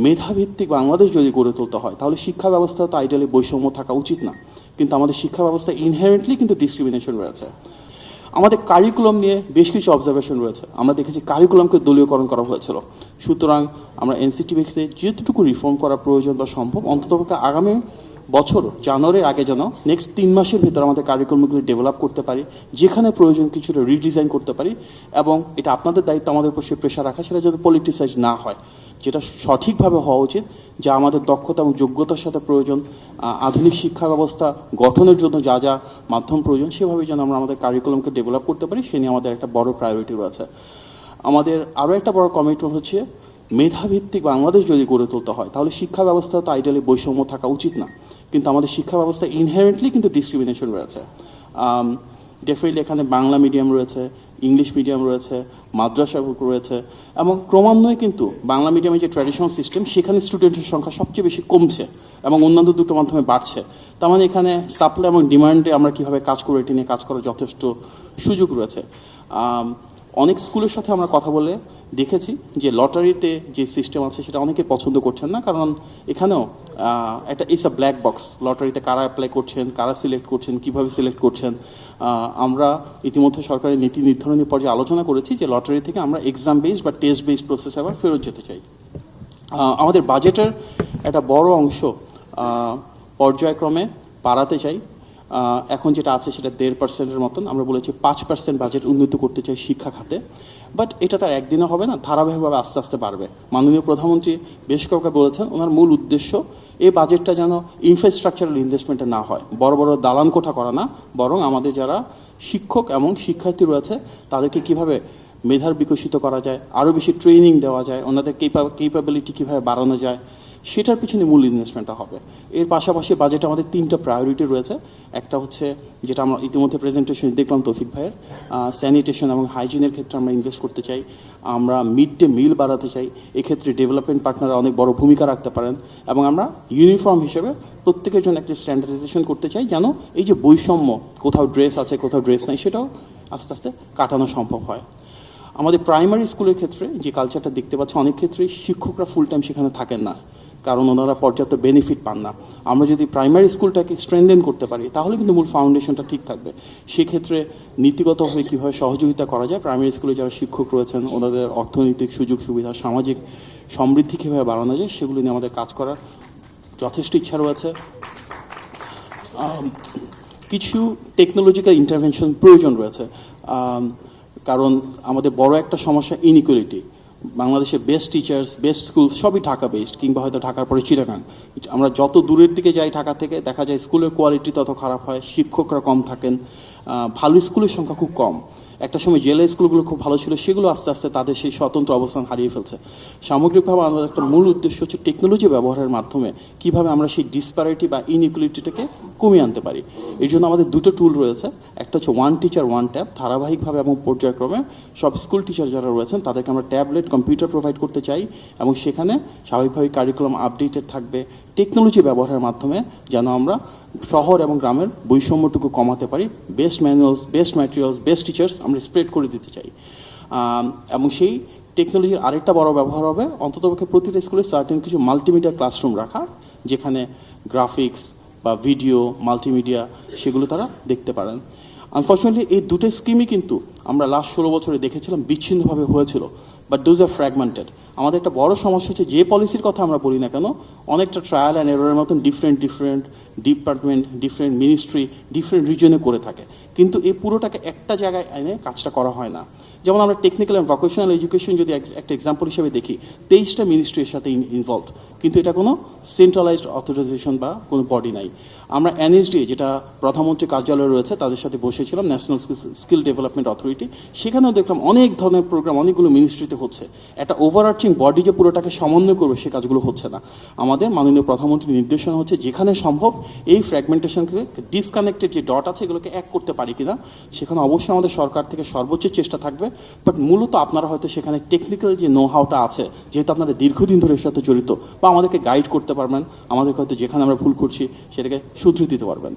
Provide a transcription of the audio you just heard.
মেধাভিত্তিক বাংলাদেশ যদি গড়ে তুলতে হয় তাহলে শিক্ষা ব্যবস্থা তো আইডিয়ালি বৈষম্য থাকা উচিত না, কিন্তু আমাদের শিক্ষা ব্যবস্থা ইনহেরেন্টলি কিন্তু ডিসক্রিমিনেশন রয়েছে। আমাদের কারিকুলাম নিয়ে বেশ কিছু অবজারভেশন রয়েছে। আমরা দেখেছি কারিকুলামকে দলীয়করণ করা হয়েছিল। সুতরাং আমরা এনসিটিভিতে যেটুকু রিফর্ম করা প্রয়োজন বা সম্ভব, অন্ততপক্ষে আগামী বছর জানুয়ারির আগে যেন নেক্সট 3 মাসের ভিতরে আমাদের কারিকুলামগুলি ডেভেলপ করতে পারি, যেখানে প্রয়োজন কিছুটা রিডিজাইন করতে পারি, এবং এটা আপনাদের দায়িত্ব আমাদের উপর সে প্রেশার রাখা, সেটা যাতে পলিটিসাইজ না হয়, যেটা সঠিকভাবে হওয়া উচিত, যা আমাদের দক্ষতা এবং যোগ্যতার সাথে প্রয়োজন, আধুনিক শিক্ষা ব্যবস্থা গঠনের জন্য যা যা মাধ্যম প্রয়োজন, সেভাবে যেন আমরা আমাদের কারিকুলামকে ডেভেলপ করতে পারি, সে নিয়ে আমাদের একটা বড় প্রায়োরিটি রয়েছে। আমাদের আরও একটা বড় কমিটমেন্ট হচ্ছে মেধাভিত্তিক বাংলাদেশ যদি গড়ে তুলতে হয় তাহলে শিক্ষা ব্যবস্থা তো আইডিয়ালি বৈষম্য থাকা উচিত না, কিন্তু আমাদের শিক্ষা ব্যবস্থা ইনহেরেন্টলি কিন্তু ডিসক্রিমিনেশন রয়েছে। ডেফিনেটলি এখানে বাংলা মিডিয়াম রয়েছে, ইংলিশ মিডিয়াম রয়েছে, মাদ্রাসা রয়েছে, এবং ক্রমান্বয়ে কিন্তু বাংলা মিডিয়ামের যে ট্র্যাডিশনাল সিস্টেম, সেখানে স্টুডেন্টের সংখ্যা সবচেয়ে বেশি কমছে এবং অন্যান্য দুটো মাধ্যমে বাড়ছে। তার মানে এখানে সাপ্লাই এবং ডিমান্ডে আমরা কীভাবে কাজ করবো, এটি নিয়ে কাজ করার যথেষ্ট সুযোগ রয়েছে। অনেক স্কুলের সাথে আমরা কথা বলে দেখেছি যে লটারিতে যে সিস্টেম আছে সেটা অনেকে পছন্দ করছেন না, কারণ এখানেও একটা ইটস আ ব্ল্যাক বক্স। লটারিতে কারা অ্যাপ্লাই করছেন, কারা সিলেক্ট করছেন, কীভাবে সিলেক্ট করছেন। আমরা ইতিমধ্যে সরকারের নীতি নির্ধারণী পর্যায়ে আলোচনা করেছি যে লটারি থেকে আমরা এক্সাম বেসড বা টেস্ট বেসড প্রসেস আবার ফেরত যেতে চাই। আমাদের বাজেটের একটা বড় অংশ পর্যায়ক্রমে বাড়াতে চাই। এখন যেটা আছে সেটা 1.5% মতন। আমরা বলেছি 5% বাজেট উন্নীত করতে চাই শিক্ষা খাতে। বাট এটা তার একদিনে হবে না, ধারাবাহিকভাবে আস্তে আস্তে বাড়বে। মাননীয় প্রধানমন্ত্রী বেশ কয়েকবার বলেছেন ওনার মূল উদ্দেশ্য এই বাজেটটা যেন ইনফ্রাস্ট্রাকচারাল ইনভেস্টমেন্টে না হয়, বড় বড় দালান কোঠা করা না, বরং আমাদের যারা শিক্ষক এবং শিক্ষার্থী রয়েছে তাদেরকে কিভাবে মেধার বিকশিত করা যায়, আরও বেশি ট্রেনিং দেওয়া যায়, ওনাদের কেপাবিলিটি কীভাবে বাড়ানো যায়, সেটার পিছনে মূল ইনভেস্টমেন্টটা হবে। এর পাশাপাশি বাজেটে আমাদের 3টা প্রায়োরিটি রয়েছে। একটা হচ্ছে যেটা আমরা ইতিমধ্যে প্রেজেন্টেশনে দেখলাম তৌফিক ভাইয়ের, স্যানিটেশন এবং হাইজিনের ক্ষেত্রে আমরা ইনভেস্ট করতে চাই। আমরা মিড ডে মিল বাড়াতে চাই, এক্ষেত্রে ডেভেলপমেন্ট পার্টনাররা অনেক বড় ভূমিকা রাখতে পারেন। এবং আমরা ইউনিফর্ম হিসেবে প্রত্যেকের জন্য একটা স্ট্যান্ডার্ডাইজেশন করতে চাই, যেন এই যে বৈষম্য, কোথাও ড্রেস আছে কোথাও ড্রেস নাই, সেটাও আস্তে আস্তে কাটানো সম্ভব হয়। আমাদের প্রাইমারি স্কুলের ক্ষেত্রে যে কালচারটা দেখতে পাচ্ছি, অনেক ক্ষেত্রেই শিক্ষকরা ফুল টাইম সেখানে থাকেন না, কারণ ওনারা পর্যাপ্ত বেনিফিট পান না। আমরা যদি প্রাইমারি স্কুলটাকে স্ট্রেনথেন করতে পারি তাহলে কিন্তু মূল ফাউন্ডেশনটা ঠিক থাকবে। সেক্ষেত্রে নীতিগতভাবে কীভাবে সহযোগিতা করা যায়, প্রাইমারি স্কুলে যারা শিক্ষক রয়েছেন ওনাদের অর্থনৈতিক সুযোগ সুবিধা, সামাজিক সমৃদ্ধি কীভাবে বাড়ানো যায়, সেগুলো নিয়ে আমাদের কাজ করার যথেষ্ট ইচ্ছা রয়েছে। কিছু টেকনোলজিক্যাল ইন্টারভেনশন প্রয়োজন রয়েছে, কারণ আমাদের বড় একটা সমস্যা ইনইকুয়ালিটি। বাংলাদেশের বেস্ট টিচার্স, বেস্ট স্কুল সবই ঢাকা বেসড, কিংবা হয়তো ঢাকার পরে চিটাগাং। আমরা যত দূরের দিকে যাই ঢাকা থেকে, দেখা যায় স্কুলের কোয়ালিটি তত খারাপ হয়, শিক্ষকরা কম থাকেন, ভালো স্কুলের সংখ্যা খুব কম। একটা সময় জেলা স্কুলগুলো খুব ভালো ছিল, সেগুলো আস্তে আস্তে তাদের সেই স্বতন্ত্র অবস্থান হারিয়ে ফেলছে। সামগ্রিকভাবে আমাদের একটা মূল উদ্দেশ্য হচ্ছে টেকনোলজি ব্যবহারের মাধ্যমে কীভাবে আমরা সেই ডিসপ্যারিটি বা ইনইকুয়ালিটিটাকে কমিয়ে আনতে পারি। এই জন্য আমাদের দুটো টুল রয়েছে। একটা হচ্ছে ওয়ান টিচার ওয়ান ট্যাব। ধারাবাহিকভাবে এবং পর্যায়ক্রমে সব স্কুল টিচার যারা রয়েছেন তাদেরকে আমরা ট্যাবলেট, কম্পিউটার প্রোভাইড করতে চাই, এবং সেখানে স্বাভাবিকভাবে কারিকুলাম আপডেটেড থাকবে। টেকনোলজি ব্যবহারের মাধ্যমে যেন আমরা শহর এবং গ্রামের বৈষম্যটুকু কমাতে পারি। Best manuals, best materials, best teachers আমরা স্প্রেড করে দিতে চাই। এবং সেই টেকনোলজির আরেকটা বড় ব্যবহার হবে অন্ততপক্ষে প্রতিটা স্কুলে সার্টেন কিছু মাল্টিমিডিয়া ক্লাসরুম রাখা, যেখানে গ্রাফিক্স বা ভিডিও, মাল্টিমিডিয়া সেগুলো তারা দেখতে পারেন। আনফর্চুনেটলি এই দুটো স্কিমই কিন্তু আমরা লাস্ট 16 বছরে দেখেছিলাম বিচ্ছিন্নভাবে হয়েছিল, বাট দোজ আর ফ্র্যাগমেন্টেড। আমাদের একটা বড় সমস্যা হচ্ছে যে পলিসির কথা আমরা বলি না কেন, অনেকটা ট্রায়াল অ্যান্ড এররের মতন different department, different ministry, different রিজনে করে থাকে, কিন্তু এই পুরোটাকে একটা জায়গায় এনে কাজটা করা হয় না। যেমন আমরা টেকনিক্যাল অ্যান্ড ভোকেশনাল এডুকেশন যদি একটা এক্সাম্পল হিসেবে দেখি, 23টা মিনিস্ট্রির সাথে ইনভলভড, কিন্তু এটা কোনো সেন্ট্রালাইজড অথরাইজেশন বা কোনো বডি নাই। আমরা এনএসডি, যেটা প্রধানমন্ত্রী কার্যালয় রয়েছে, তাদের সাথে বসেছিলাম, ন্যাশনাল স্কিল ডেভেলপমেন্ট অথরিটি, সেখানেও দেখলাম অনেক ধরনের প্রোগ্রাম অনেকগুলো মিনিস্ট্রিতে হচ্ছে। একটা ওভারআর্চিং বডি যে পুরোটাকে সমন্বয় করবে সে কাজগুলো হচ্ছে না। আমাদের মাননীয় প্রধানমন্ত্রীর নির্দেশনা হচ্ছে যেখানে সম্ভব এই ফ্র্যাগমেন্টেশনকে, ডিসকানেক্টেড যে ডট আছে এগুলোকে এক করতে পারি কিনা, সেখানে অবশ্যই আমাদের সরকার থেকে সর্বোচ্চ চেষ্টা থাকবে। বাট মূলত আপনারা হয়তো সেখানে টেকনিক্যাল যে নো হাউটা আছে, যেহেতু আপনারা দীর্ঘদিন ধরে এর সাথে জড়িত, বা আমাদেরকে গাইড করতে পারবেন, আমাদেরকে হয়তো যেখানে আমরা ভুল করছি সেটাকে শুধরে দিতে পারবেন।